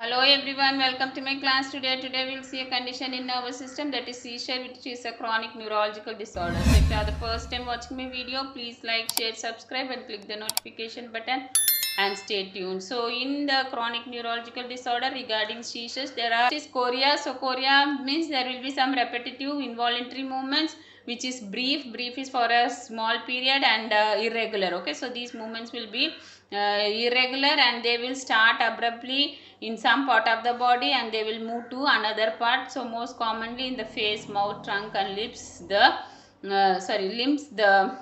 Hello everyone, welcome to my class. Today we will see a condition in nervous system, that is seizure, which is a chronic neurological disorder. So if you are the first time watching my video, please like, share, subscribe and click the notification button and stay tuned. So in the chronic neurological disorder regarding seizures, there are chorea. So chorea means there will be some repetitive involuntary movements which is brief is for a small period and irregular. Okay, so these movements will be irregular and they will start abruptly in some part of the body and they will move to another part. So most commonly in the face, mouth, trunk and lips, the limbs, the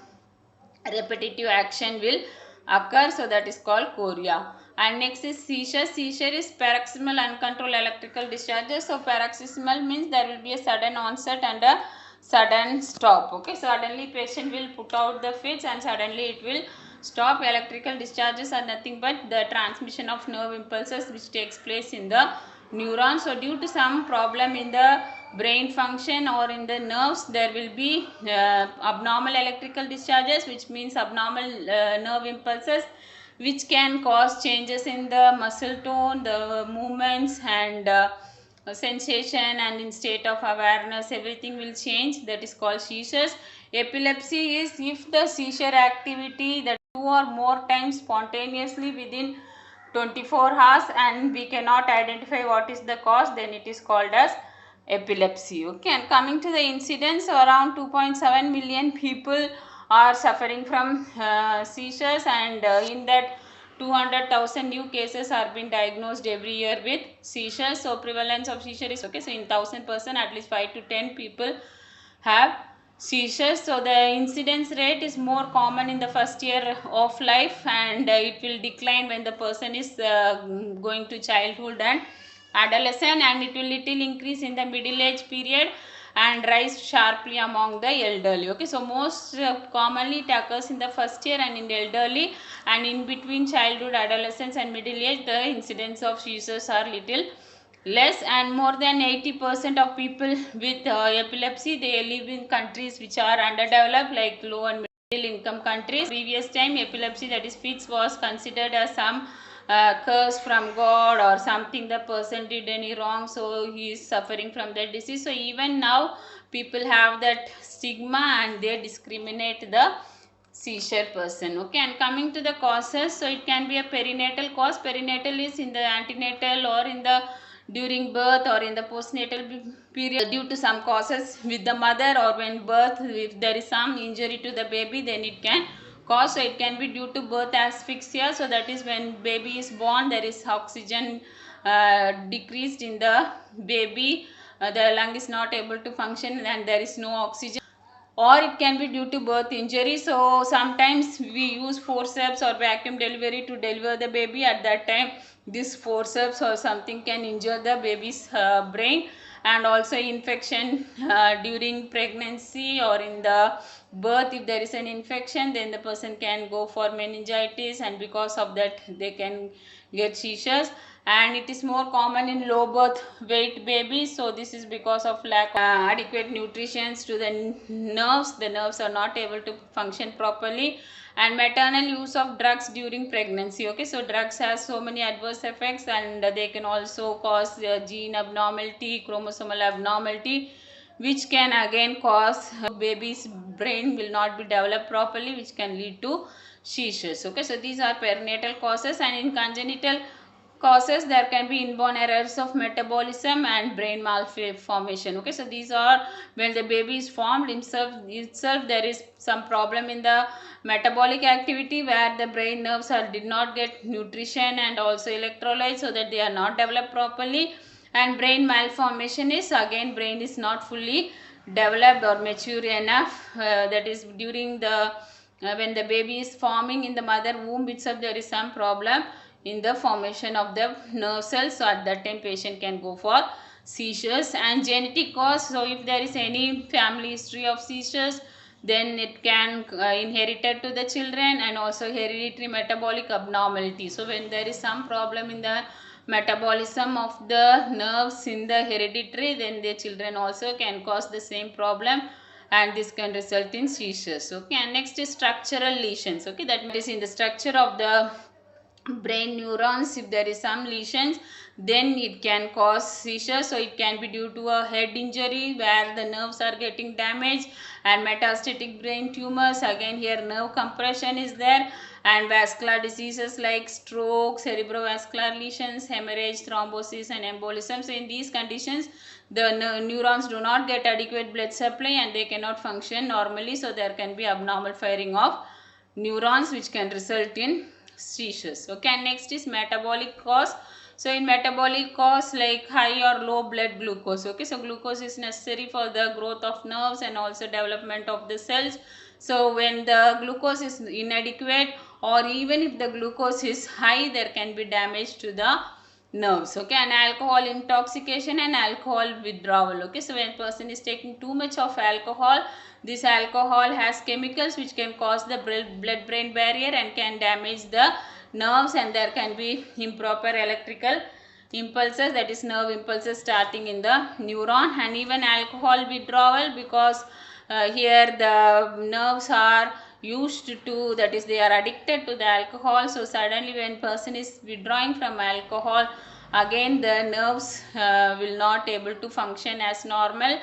repetitive action will occur. So that is called chorea. And next is seizure. Seizure is paroxysmal uncontrolled electrical discharges. So paroxysmal means there will be a sudden onset and a sudden stop. Okay, suddenly patient will put out the fits and suddenly it will stop. Electrical discharges are nothing but the transmission of nerve impulses which takes place in the neurons. So due to some problem in the brain function or in the nerves, there will be abnormal electrical discharges, which means abnormal nerve impulses, which can cause changes in the muscle tone, the movements and sensation, and in state of awareness everything will change. That is called seizures. Epilepsy is if the seizure activity that 2 or more times spontaneously within 24 hours and we cannot identify what is the cause, then it is called as epilepsy. Okay, and coming to the incidence, around 2.7 million people are suffering from seizures, and in that 200,000 new cases are being diagnosed every year with seizures. So prevalence of seizure is, okay, so in 1,000% at least 5 to 10 people have seizures. So the incidence rate is more common in the first year of life and it will decline when the person is going to childhood and adolescent, and it will little increase in the middle age period and rise sharply among the elderly. Okay, so most commonly it occurs in the first year and in the elderly, and in between childhood, adolescence and middle age the incidence of seizures are little less. And more than 80% of people with epilepsy, they live in countries which are underdeveloped like low and middle income countries. Previous time epilepsy, that is fits, was considered as some curse from God or something, the person did any wrong, so he is suffering from that disease. So even now people have that stigma and they discriminate the seizure person. Okay, and coming to the causes, so it can be a perinatal cause. Perinatal is in the antenatal or in the during birth or in the postnatal period due to some causes with the mother, or when birth, if there is some injury to the baby, then it can cause. So it can be due to birth asphyxia, so that is when baby is born, there is oxygen decreased in the baby, the lung is not able to function and there is no oxygen. Or it can be due to birth injury. So sometimes we use forceps or vacuum delivery to deliver the baby. At that time this forceps or something can injure the baby's brain. And also infection during pregnancy or in the birth, if there is an infection, then the person can go for meningitis, and because of that they can get seizures. And it is more common in low birth weight babies. So this is because of lack of adequate nutrition to the nerves. The nerves are not able to function properly. And maternal use of drugs during pregnancy. Okay, so drugs has so many adverse effects, and they can also cause gene abnormality, chromosomal abnormality, which can again cause baby's brain will not be developed properly, which can lead to seizures. Okay, so these are perinatal causes. And in congenital causes, there can be inborn errors of metabolism and brain malformation. Okay, so these are when the baby is formed itself there is some problem in the metabolic activity where the brain nerves did not get nutrition and also electrolytes, so that they are not developed properly. And brain malformation is again brain is not fully developed or mature enough, that is during the when the baby is forming in the mother womb itself, there is some problem in the formation of the nerve cells. So at that time patient can go for seizures. And genetic cause, so if there is any family history of seizures, then it can inherited to the children. And also hereditary metabolic abnormality, so when there is some problem in the metabolism of the nerves in the hereditary, then the children also can cause the same problem, and this can result in seizures. Okay, and next is structural lesions. Okay, that is in the structure of the brain neurons. If there is some lesions, then it can cause seizure. So it can be due to a head injury where the nerves are getting damaged, and metastatic brain tumors, again here nerve compression is there, and vascular diseases like stroke, cerebrovascular lesions, hemorrhage, thrombosis and embolism. So in these conditions the neurons do not get adequate blood supply and they cannot function normally, so there can be abnormal firing of neurons which can result in seizures. Okay, and next is metabolic cause. So in metabolic cause like high or low blood glucose. Okay, so glucose is necessary for the growth of nerves and also development of the cells. So when the glucose is inadequate or even if the glucose is high, there can be damage to the nerves. Okay, and alcohol intoxication and alcohol withdrawal. Okay, so when person is taking too much of alcohol, this alcohol has chemicals which can cause the blood brain barrier and can damage the nerves, and there can be improper electrical impulses, that is nerve impulses starting in the neuron, and even alcohol withdrawal, because here the nerves are used to, that is they are addicted to the alcohol. So suddenly when person is withdrawing from alcohol, again the nerves will not able to function as normal,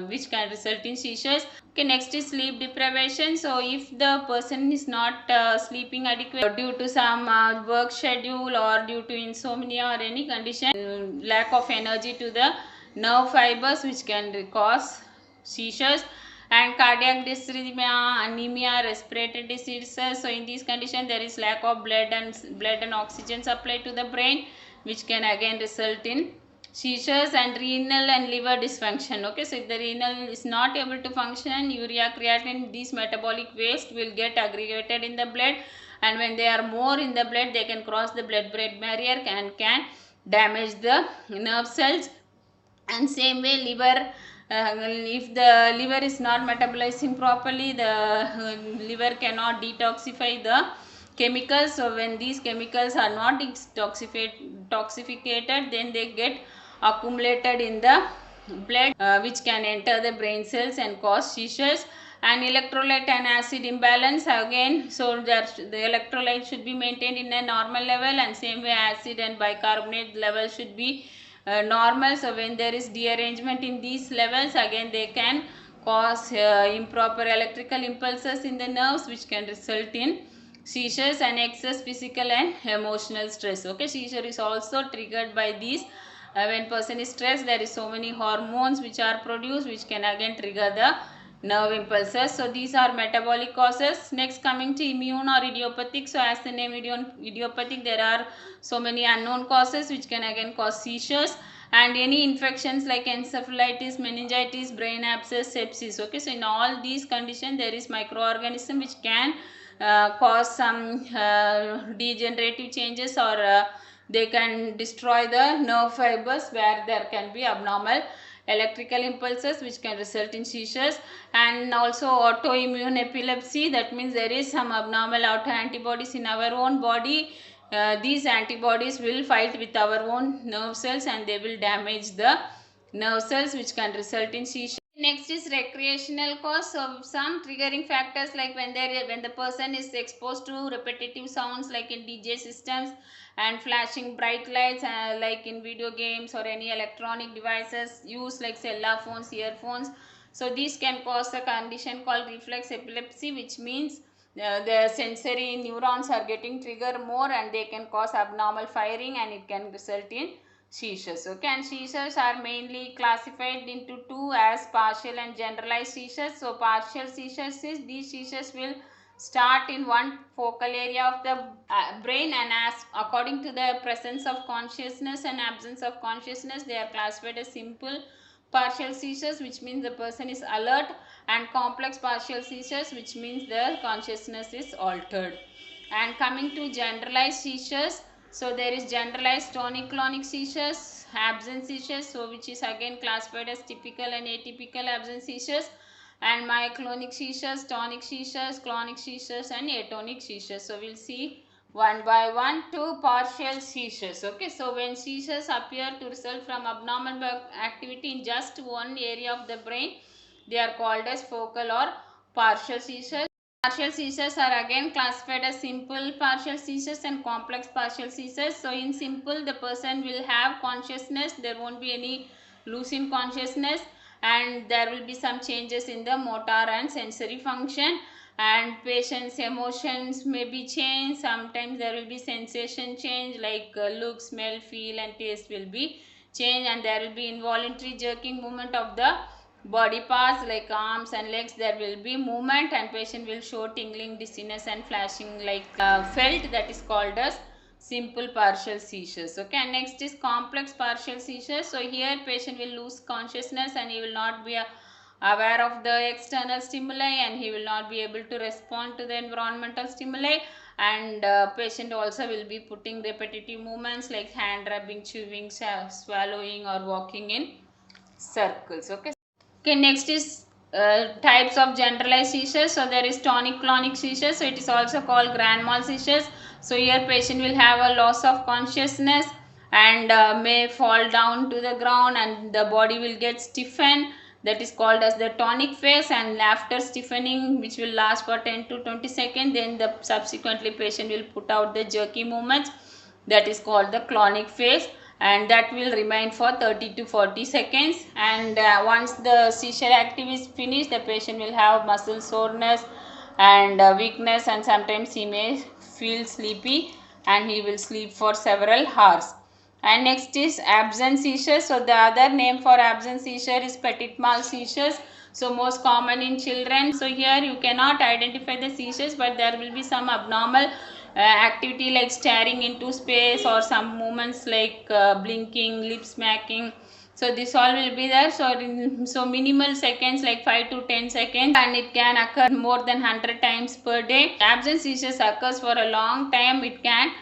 which can result in seizures. Okay, next is sleep deprivation. So if the person is not sleeping adequate due to some work schedule or due to insomnia or any condition, lack of energy to the nerve fibers, which can cause seizures. And cardiac dysrhythmia, anemia, respiratory diseases. So in these conditions there is lack of blood and oxygen supply to the brain, which can again result in seizures. And renal and liver dysfunction. Okay, so if the renal is not able to function, urea, creatinine, these metabolic waste will get aggregated in the blood, and when they are more in the blood, they can cross the blood-brain barrier and can damage the nerve cells. And same way liver, if the liver is not metabolizing properly, the liver cannot detoxify the chemicals. So when these chemicals are not detoxificated, then they get accumulated in the blood, which can enter the brain cells and cause seizures. And electrolyte and acid imbalance, again, so that the electrolyte should be maintained in a normal level, and same way acid and bicarbonate level should be normal. So when there is derangement in these levels, again they can cause improper electrical impulses in the nerves, which can result in seizures. And excess physical and emotional stress. Okay, seizure is also triggered by these. When person is stressed, there is so many hormones which are produced, which can again trigger the nerve impulses. So these are metabolic causes. Next, coming to immune or idiopathic. So as the name idiopathic, there are so many unknown causes which can again cause seizures. And any infections like encephalitis, meningitis, brain abscess, sepsis. Okay, so in all these conditions there is microorganism which can cause some degenerative changes, or they can destroy the nerve fibers where there can be abnormal electrical impulses which can result in seizures. And also autoimmune epilepsy, that means there is some abnormal autoantibodies in our own body. These antibodies will fight with our own nerve cells and they will damage the nerve cells, which can result in seizure. Next is recreational cause. So some triggering factors like when the person is exposed to repetitive sounds like in DJ systems and flashing bright lights like in video games or any electronic devices used like cell phones, earphones. So these can cause a condition called reflex epilepsy, which means the sensory neurons are getting triggered more and they can cause abnormal firing and it can result in seizures. Okay, and seizures are mainly classified into two as partial and generalized seizures. So partial seizures is these seizures will start in one focal area of the brain, and as according to the presence of consciousness and absence of consciousness, they are classified as simple partial seizures, which means the person is alert, and complex partial seizures, which means the consciousness is altered. And coming to generalized seizures, so there is generalized tonic-clonic seizures, absence seizures, so which is again classified as typical and atypical absence seizures, and myoclonic seizures, tonic seizures, clonic seizures, and atonic seizures. So we'll see one by one. Two partial seizures. Okay, so when seizures appear to result from abnormal activity in just one area of the brain, they are called as focal or partial seizures. Partial seizures are again classified as simple partial seizures and complex partial seizures. So in simple, the person will have consciousness, there won't be any loss in consciousness, and there will be some changes in the motor and sensory function, and patient's emotions may be changed. Sometimes there will be sensation change, like look, smell, feel and taste will be changed, and there will be involuntary jerking movement of the body parts like arms and legs. There will be movement, and patient will show tingling, dizziness and flashing like felt. That is called as simple partial seizures. Okay, and next is complex partial seizures. So here patient will lose consciousness and he will not be aware of the external stimuli, and he will not be able to respond to the environmental stimuli, and patient also will be putting repetitive movements like hand rubbing, chewing, swallowing or walking in circles. Okay. Okay, next is types of generalized seizures. So there is tonic clonic seizures. So it is also called grand mal seizures. So here patient will have a loss of consciousness and may fall down to the ground, and the body will get stiffened. That is called as the tonic phase, and after stiffening, which will last for 10 to 20 seconds, then the subsequently patient will put out the jerky movements. That is called the clonic phase, and that will remain for 30 to 40 seconds. And once the seizure active is finished, the patient will have muscle soreness and weakness, and sometimes he may feel sleepy and he will sleep for several hours. And next is absent seizures. So the other name for absent seizure is petit mal seizures. So most common in children. So here you cannot identify the seizures, but there will be some abnormal activity like staring into space, or some movements like blinking, lip smacking. So this all will be there. So minimal seconds like 5 to 10 seconds, and it can occur more than 100 times per day. Absent seizures occurs for a long time. It can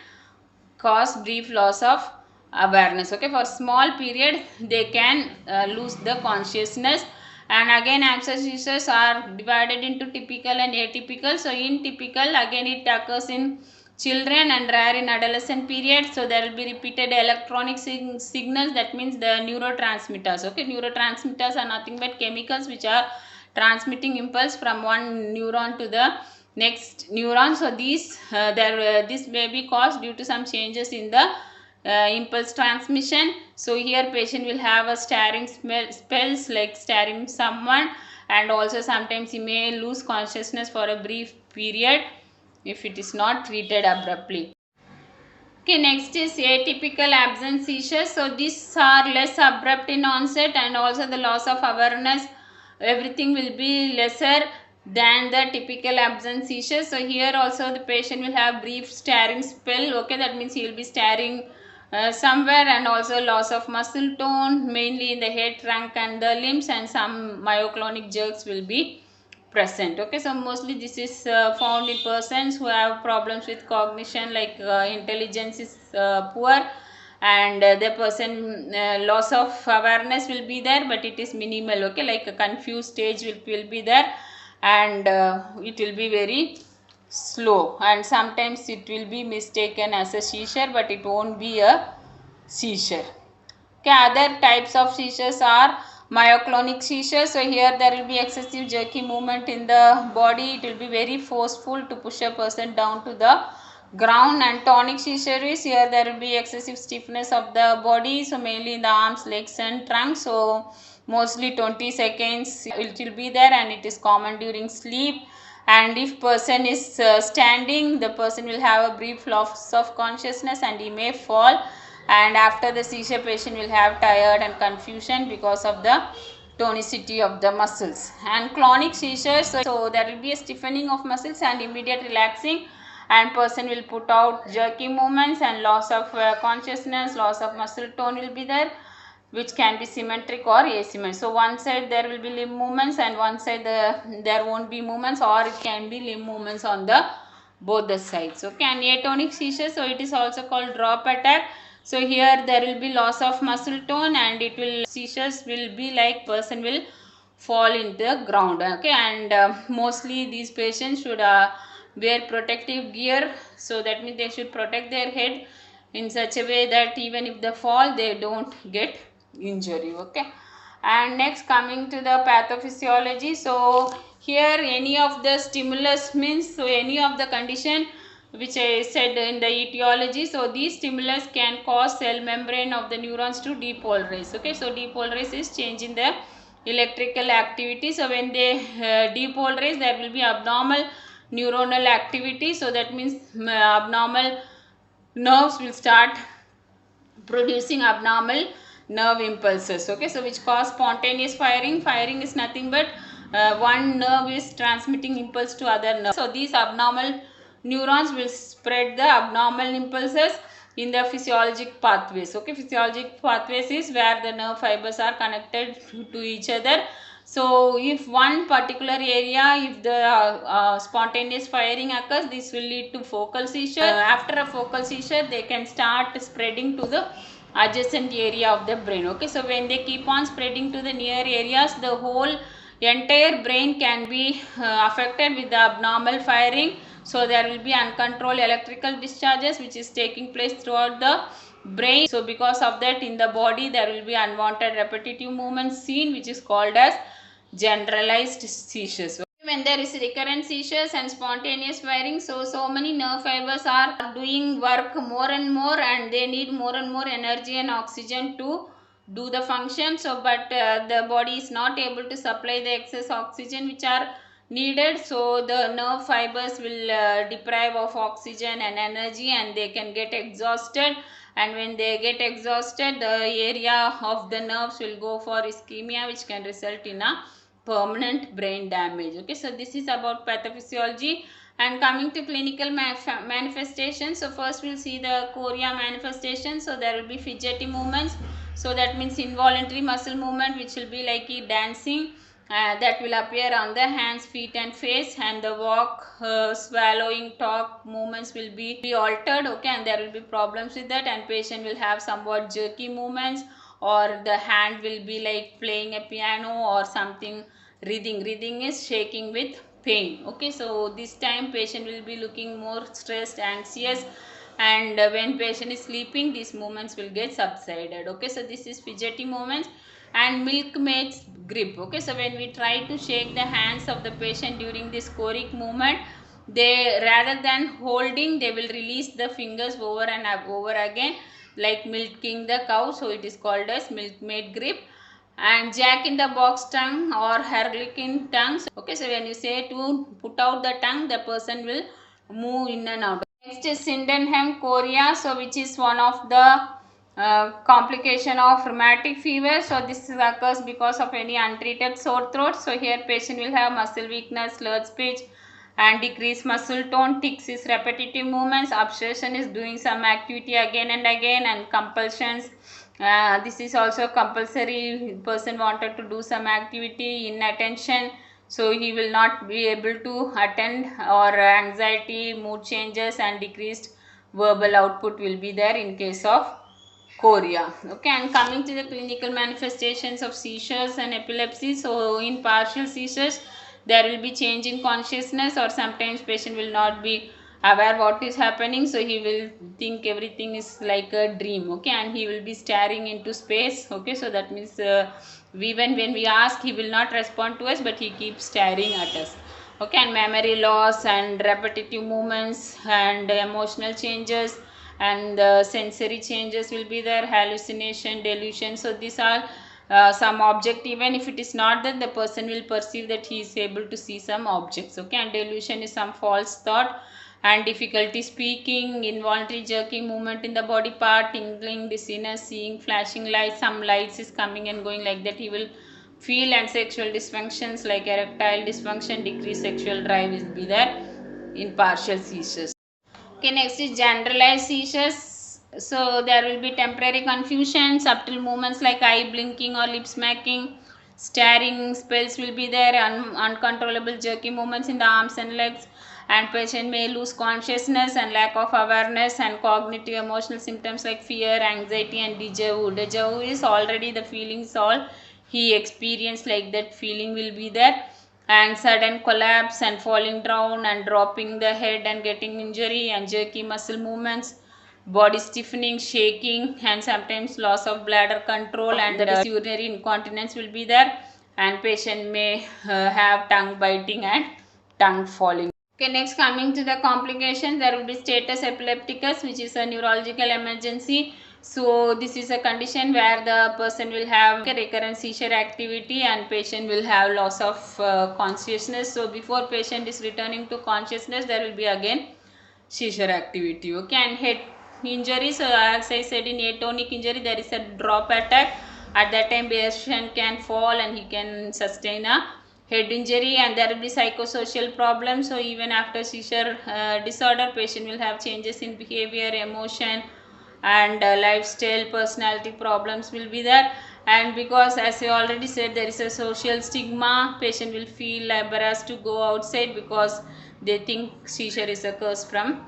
cause brief loss of awareness. Okay, for small period they can lose the consciousness. And again, absent seizures are divided into typical and atypical. So in typical, again it occurs in children and rare in adolescent period. So there will be repeated electronic signals, that means the neurotransmitters. Okay, neurotransmitters are nothing but chemicals which are transmitting impulse from one neuron to the next neuron. So these this may be caused due to some changes in the impulse transmission. So here patient will have a staring spells like staring someone, and also sometimes he may lose consciousness for a brief period if it is not treated abruptly. Okay, next is atypical absent seizures. So these are less abrupt in onset, and also the loss of awareness, everything will be lesser than the typical absent seizures. So here also the patient will have brief staring spell. Okay, that means he will be staring somewhere, and also loss of muscle tone mainly in the head, trunk and the limbs, and some myoclonic jerks will be present. Okay, so mostly this is found in persons who have problems with cognition, like intelligence is poor, and the person loss of awareness will be there, but it is minimal. Okay, like a confused stage will be there, and it will be very slow, and sometimes it will be mistaken as a seizure, but it won't be a seizure. Okay, other types of seizures are myoclonic seizure. So here there will be excessive jerky movement in the body. It will be very forceful to push a person down to the ground. And tonic seizure is, here there will be excessive stiffness of the body, so mainly in the arms, legs and trunk. So mostly 20 seconds it will be there, and it is common during sleep. And if person is standing, the person will have a brief loss of consciousness and he may fall, and after the seizure patient will have tired and confusion because of the tonicity of the muscles. And clonic seizures, so there will be a stiffening of muscles and immediate relaxing, and person will put out jerky movements, and loss of consciousness, loss of muscle tone will be there, which can be symmetric or asymmetric. So one side there will be limb movements, and one side there won't be movements, or it can be limb movements on the both the sides. Okay, and atonic seizure, so it is also called drop attack. So here there will be loss of muscle tone, and it will seizures will be like person will fall into the ground. Okay, and mostly these patients should wear protective gear. So that means they should protect their head in such a way that even if they fall, they don't get injury. Okay, And next, coming to the pathophysiology. So here any of the stimulus means, so any of the condition which I said in the etiology, so these stimulus can cause cell membrane of the neurons to depolarize. Okay, so depolarize is change in the electrical activity. So when they depolarize, there will be abnormal neuronal activity. So that means abnormal nerves will start producing abnormal nerve impulses. Okay, so which cause spontaneous firing. Firing is nothing but one nerve is transmitting impulse to other nerve. So these abnormal neurons will spread the abnormal impulses in the physiologic pathways. Okay, physiologic pathways is where the nerve fibers are connected to each other. So if one particular area, if the spontaneous firing occurs, this will lead to focal seizure. After a focal seizure, they can start spreading to the adjacent area of the brain. Okay, so when they keep on spreading to the near areas, the whole entire brain can be affected with the abnormal firing. So there will be uncontrolled electrical discharges which is taking place throughout the brain. So because of that, in the body there will be unwanted repetitive movements seen, which is called as generalized seizures. When there is recurrent seizures and spontaneous firing, so many nerve fibers are doing work more and more, and they need more and more energy and oxygen to do the function. So but the body is not able to supply the excess oxygen which are needed. So the nerve fibers will deprive of oxygen and energy, and they can get exhausted. And when they get exhausted, the area of the nerves will go for ischemia, which can result in a permanent brain damage. Okay, so this is about pathophysiology. And coming to clinical manifestations, so first we'll see the chorea manifestation. So there will be fidgety movements. So that means involuntary muscle movement which will be like dancing. That will appear on the hands, feet and face, and the walk, swallowing, talk movements will be altered. Okay, and there will be problems with that, and patient will have somewhat jerky movements, or the hand will be like playing a piano or something. Writhing is shaking with pain. Okay, so this time patient will be looking more stressed, anxious, and when patient is sleeping, these movements will get subsided. Okay, so this is fidgety movements. And milkmaid's grip. Okay, so when we try to shake the hands of the patient during this choric movement, they, rather than holding, they will release the fingers over and over again, like milking the cow. So it is called as milkmaid grip. And jack in the box tongue or harlequin tongue. Okay, so when you say to put out the tongue, the person will move in and out. Next is Sydenham chorea, so which is one of the complication of rheumatic fever. So this occurs because of any untreated sore throat. So here patient will have muscle weakness, slurred speech, and decreased muscle tone. Tics is repetitive movements. Obsession is doing some activity again and again, and compulsions. This is also compulsory. Person wanted to do some activity, inattention, so he will not be able to attend, or anxiety, mood changes, and decreased verbal output will be there in case of chorea. Okay, and coming to the clinical manifestations of seizures and epilepsy. So in partial seizures, there will be change in consciousness, or sometimes patient will not be aware what is happening, so he will think everything is like a dream. Okay, and he will be staring into space. Okay, so that means even when we ask, he will not respond to us, but he keeps staring at us. Okay, and memory loss and repetitive movements and emotional changes and sensory changes will be there, hallucination, delusion. So these are some object. Even if it is not that, the person will perceive that he is able to see some objects. Okay, and delusion is some false thought, and difficulty speaking, involuntary jerking movement in the body part, tingling, dizziness, seeing flashing lights, some lights is coming and going like that, he will feel. And sexual dysfunctions like erectile dysfunction, decreased sexual drive will be there in partial seizures. Okay, next is generalized seizures. So there will be temporary confusion, subtle movements like eye blinking or lip smacking, staring spells will be there, uncontrollable jerky movements in the arms and legs, and patient may lose consciousness and lack of awareness, and cognitive emotional symptoms like fear, anxiety, and déjà vu. Déjà vu is already the feelings all he experienced, like that feeling will be there. And sudden collapse and falling down and dropping the head and getting injury, and jerky muscle movements, body stiffening, shaking, and sometimes loss of bladder control, and that is urinary incontinence will be there, and patient may have tongue biting and tongue falling. Okay, next coming to the complications, there will be status epilepticus, which is a neurological emergency. So this is a condition where the person will have a recurrent seizure activity and patient will have loss of consciousness. So before patient is returning to consciousness, there will be again seizure activity. Okay, and head injury. So as I said, in atonic injury there is a drop attack. At that time patient can fall and he can sustain a head injury, and there will be psychosocial problems. So even after seizure disorder, patient will have changes in behavior, emotion, and lifestyle, personality problems will be there. And because as I already said, there is a social stigma, patient will feel embarrassed to go outside because they think seizure is a curse from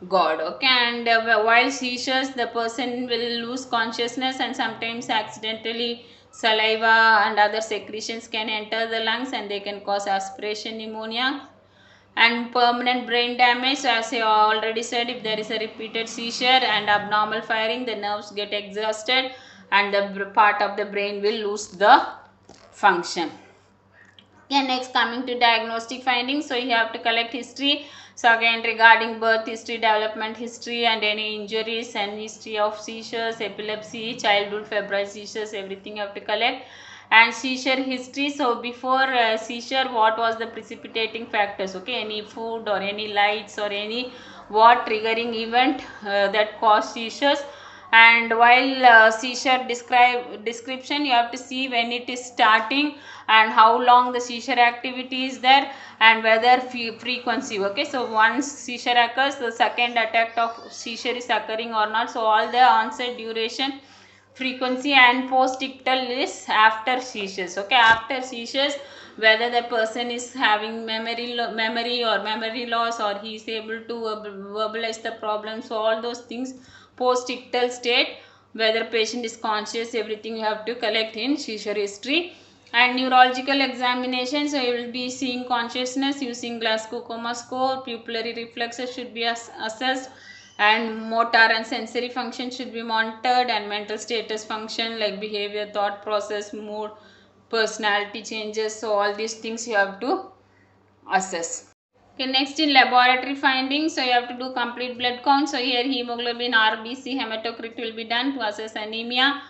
God. Okay, and while seizures, the person will lose consciousness, and sometimes accidentally saliva and other secretions can enter the lungs and they can cause aspiration pneumonia. And permanent brain damage, so as I already said, if there is a repeated seizure and abnormal firing, the nerves get exhausted and the part of the brain will lose the function. Okay, next coming to diagnostic findings. So you have to collect history. So again, regarding birth history, development history, and any injuries and history of seizures, epilepsy, childhood febrile seizures, everything you have to collect. And seizure history. So before seizure, what was the precipitating factors? Okay, any food or any lights or any what triggering event that caused seizures. And while seizure description, you have to see when it is starting and how long the seizure activity is there and whether frequency. Okay, so once seizure occurs, the second attack of seizure is occurring or not. So all the onset, duration, frequency, and post-ictal is after seizures. Okay, after seizures, whether the person is having memory or memory loss, or he is able to verbalize the problem. So all those things, post-ictal state, whether patient is conscious, everything you have to collect in seizure history. And neurological examination, so you will be seeing consciousness using Glasgow Coma score, pupillary reflexes should be assessed, and motor and sensory function should be monitored, and mental status function like behavior, thought process, mood, personality changes. So all these things you have to assess. Okay, next in laboratory findings, so you have to do complete blood count. So here hemoglobin, RBC, hematocrit will be done to assess anemia,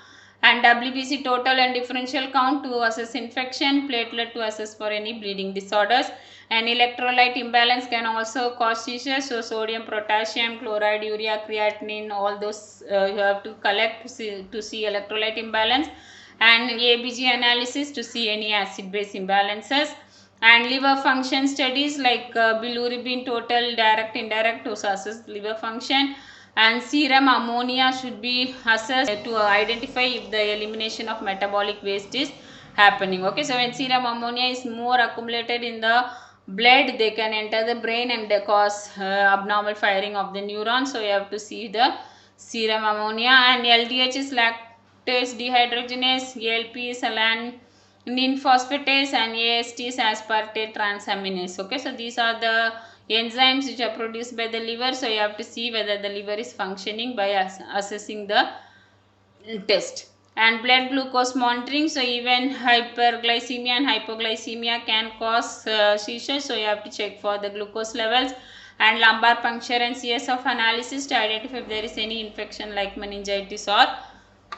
and WBC total and differential count to assess infection, platelet to assess for any bleeding disorders. And electrolyte imbalance can also cause seizures. So sodium, potassium, chloride, urea, creatinine, all those you have to collect to see electrolyte imbalance. And ABG analysis to see any acid-base imbalances. And liver function studies like bilirubin total, direct, indirect to assess liver function. And serum ammonia should be assessed to identify if the elimination of metabolic waste is happening. Okay, so when serum ammonia is more accumulated in the blood, they can enter the brain and they cause abnormal firing of the neurons. So you have to see the serum ammonia. And LDH is lactase dehydrogenase, ALP is alanine phosphatase, and AST is aspartate transaminase. Okay, so these are the enzymes which are produced by the liver. So you have to see whether the liver is functioning by assessing the test. And blood glucose monitoring, so even hyperglycemia and hypoglycemia can cause seizures, so you have to check for the glucose levels. And lumbar puncture and CSF analysis to identify if there is any infection like meningitis or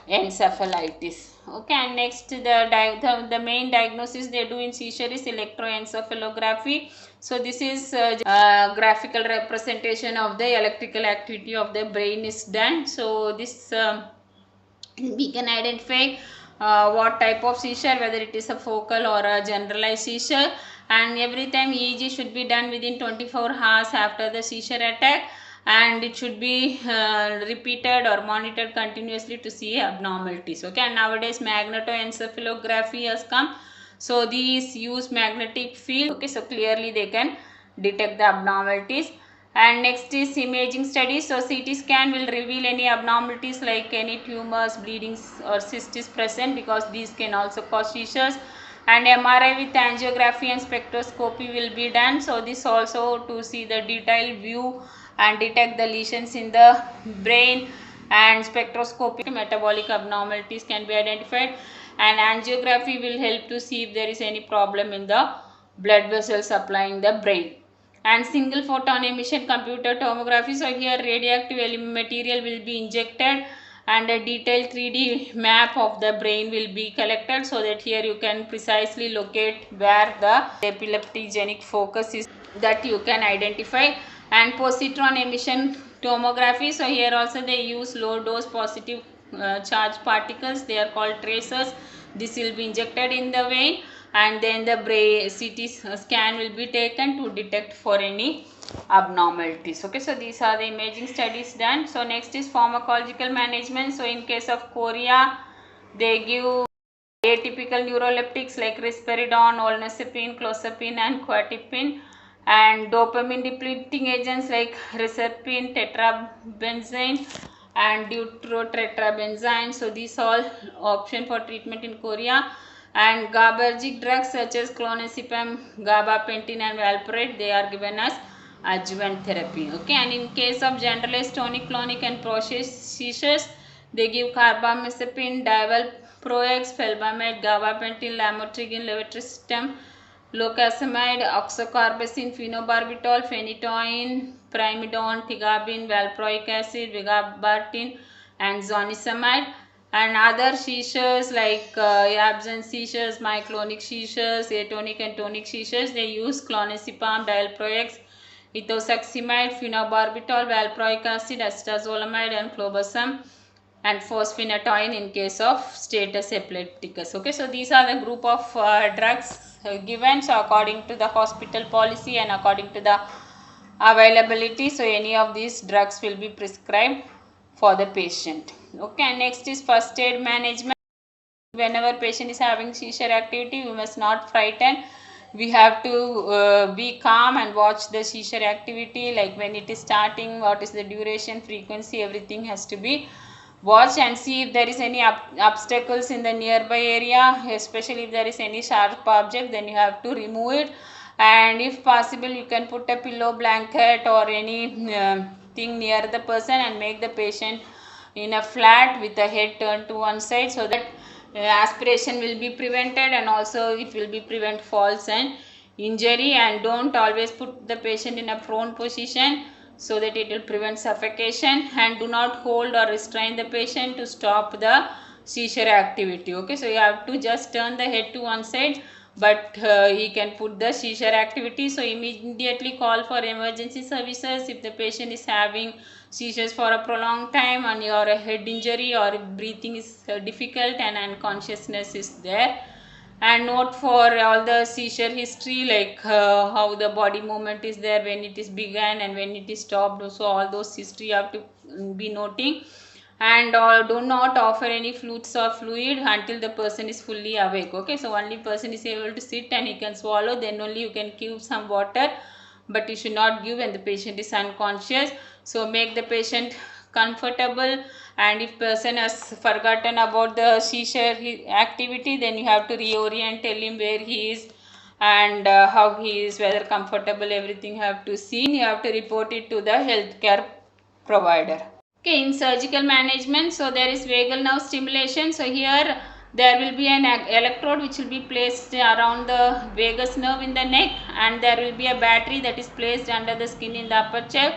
encephalitis. Okay, and next the main diagnosis they do in seizure is electroencephalography. So this is graphical representation of the electrical activity of the brain is done. So this we can identify what type of seizure, whether it is a focal or a generalized seizure. And every time EEG should be done within 24 hours after the seizure attack, and it should be repeated or monitored continuously to see abnormalities. Okay, and nowadays magnetoencephalography has come, so these use magnetic field. Okay, so clearly they can detect the abnormalities. And next is imaging studies. So CT scan will reveal any abnormalities like any tumors, bleedings or cyst is present, because these can also cause seizures. And MRI with angiography and spectroscopy will be done. So this also to see the detailed view and detect the lesions in the brain, and spectroscopic metabolic abnormalities can be identified, and angiography will help to see if there is any problem in the blood vessels supplying the brain. And single photon emission computer tomography, so here radioactive material will be injected and a detailed 3D map of the brain will be collected, so that here you can precisely locate where the epileptogenic focus is, that you can identify. And positron emission tomography, so here also they use low dose positive charge particles, they are called tracers. This will be injected in the vein, and then the brain CT scan will be taken to detect for any abnormalities. Okay, so these are the imaging studies done. So next is pharmacological management. So in case of chorea, they give atypical neuroleptics like risperidone, olanzapine, clozapine and quetiapine, and dopamine depleting agents like reserpine, tetrabenzene and deuterotetrabenzene. So these all option for treatment in chorea. And GABAergic drugs such as clonazepam, gabapentin and valproate, they are given as adjuvant therapy. Okay, and in case of generalized tonic clonic and seizures, they give carbamazepine, divalproex, felbamate, gabapentin, lamotrigine, levetiracetam, locazimide, oxcarbazepine, phenobarbital, phenytoin, primidone, tigabine, valproic acid, vigabatrin and zonisamide. And other seizures like absence seizures, myoclonic seizures, atonic and tonic seizures, they use clonazepam, divalproex, ethosuximide, phenobarbital, valproic acid, acetazolamide and clobazam and fosphenytoin in case of status epilepticus. Okay, so these are the group of drugs given, so according to the hospital policy and according to the availability, so any of these drugs will be prescribed for the patient. Okay, and next is first aid management. Whenever patient is having seizure activity, we must not frighten. We have to be calm and watch the seizure activity, like when it is starting, what is the duration, frequency, everything has to be watched, and see if there is any obstacles in the nearby area, especially if there is any sharp object, then you have to remove it. And if possible, you can put a pillow, blanket or any thing near the person and make the patient in a flat with the head turned to one side, so that aspiration will be prevented, and also it will be prevent falls and injury. And don't always put the patient in a prone position, so that it will prevent suffocation, and do not hold or restrain the patient to stop the seizure activity. Okay, so you have to just turn the head to one side, but he can put the seizure activity. So immediately call for emergency services if the patient is having seizures for a prolonged time and your head injury or breathing is difficult and unconsciousness is there. And note for all the seizure history, like how the body movement is there when it is began and when it is stopped. So all those history you have to be noting. And do not offer any fluids or fluid until the person is fully awake. Okay, so only person is able to sit and he can swallow, then only you can give some water, but you should not give when the patient is unconscious. So make the patient comfortable, and if person has forgotten about the seizure activity, then you have to reorient, tell him where he is and how he is, whether comfortable, everything you have to see. You have to report it to the healthcare provider. Okay, in surgical management, so there is vagal nerve stimulation. So here there will be an electrode which will be placed around the vagus nerve in the neck, and there will be a battery that is placed under the skin in the upper chest.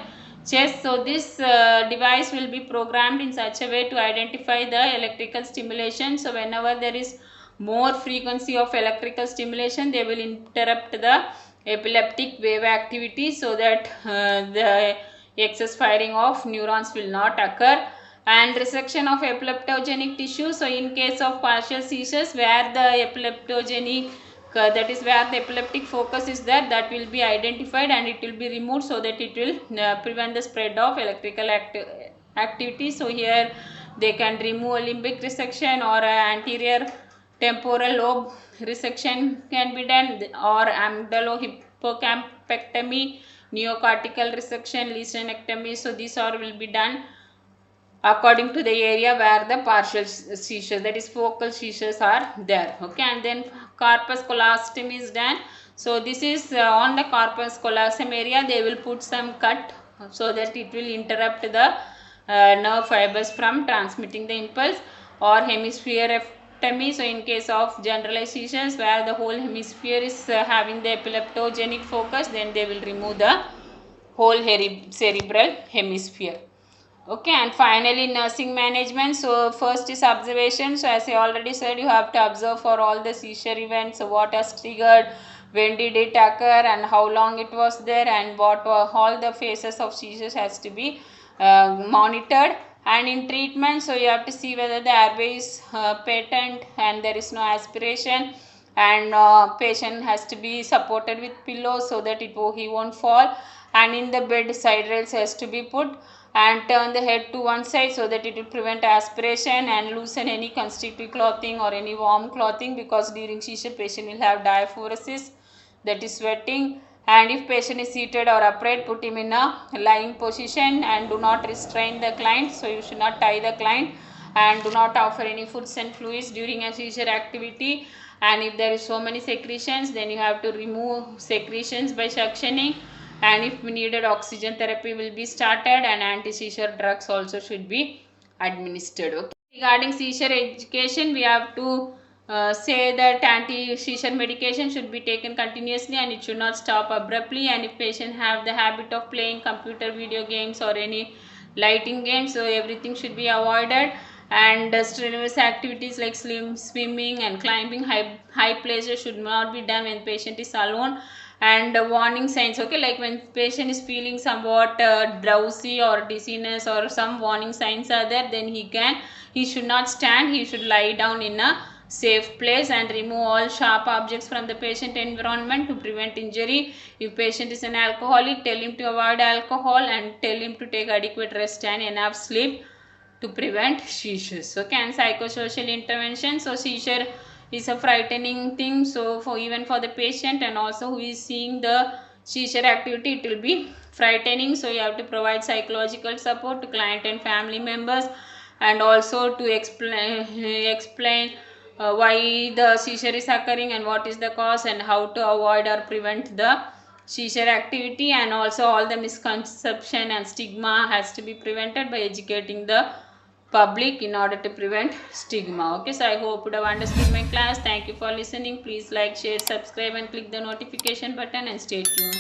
So this device will be programmed in such a way to identify the electrical stimulation. So whenever there is more frequency of electrical stimulation, they will interrupt the epileptic wave activity, so that the excess firing of neurons will not occur. And resection of epileptogenic tissue. So in case of partial seizures where the epileptogenic that is where the epileptic focus is there, that will be identified and it will be removed, so that it will prevent the spread of electrical activity. So here they can remove a limbic resection, or anterior temporal lobe resection can be done, or amygdalohippocamectomy, neocortical resection, lesionectomy. So these all will be done according to the area where the partial seizures, that is focal seizures, are there. Okay, and then corpus callosum is done. So this is on the corpus callosum area, they will put some cut so that it will interrupt the nerve fibers from transmitting the impulse, or hemispherectomy. So in case of generalized seizures where the whole hemisphere is having the epileptogenic focus, then they will remove the whole cerebral hemisphere. Okay, and finally nursing management. So first is observation. So as I already said, you have to observe for all the seizure events, so what has triggered, when did it occur, and how long it was there, and what all the phases of seizures has to be monitored. And in treatment, so you have to see whether the airway is patent and there is no aspiration, and patient has to be supported with pillows so that he won't fall, and in the bed side rails has to be put, and turn the head to one side so that it will prevent aspiration, and loosen any constrictive clothing or any warm clothing, because during seizure patient will have diaphoresis, that is sweating. And if patient is seated or upright, put him in a lying position and do not restrain the client. So you should not tie the client, and do not offer any foods and fluids during a seizure activity. And if there is so many secretions, then you have to remove secretions by suctioning, and if needed, oxygen therapy will be started, and anti-seizure drugs also should be administered. Okay. Regarding seizure education, we have to say that anti-seizure medication should be taken continuously and it should not stop abruptly. And if patient have the habit of playing computer video games or any lighting games, so everything should be avoided. And strenuous activities like swimming and climbing high places should not be done when patient is alone. And warning signs, okay, like when patient is feeling somewhat drowsy or dizziness or some warning signs are there, then he should not stand, he should lie down in a safe place, and remove all sharp objects from the patient environment to prevent injury. If patient is an alcoholic, tell him to avoid alcohol and tell him to take adequate rest and enough sleep to prevent seizures. Okay, and psychosocial intervention. So seizure is a frightening thing, so even for the patient and also who is seeing the seizure activity, it will be frightening. So you have to provide psychological support to client and family members, and also to explain why the seizure is occurring and what is the cause and how to avoid or prevent the seizure activity. And also all the misconception and stigma has to be prevented by educating the public in order to prevent stigma. Okay, so I hope you have understood my class. Thank you for listening. Please like, share, subscribe and click the notification button, and stay tuned.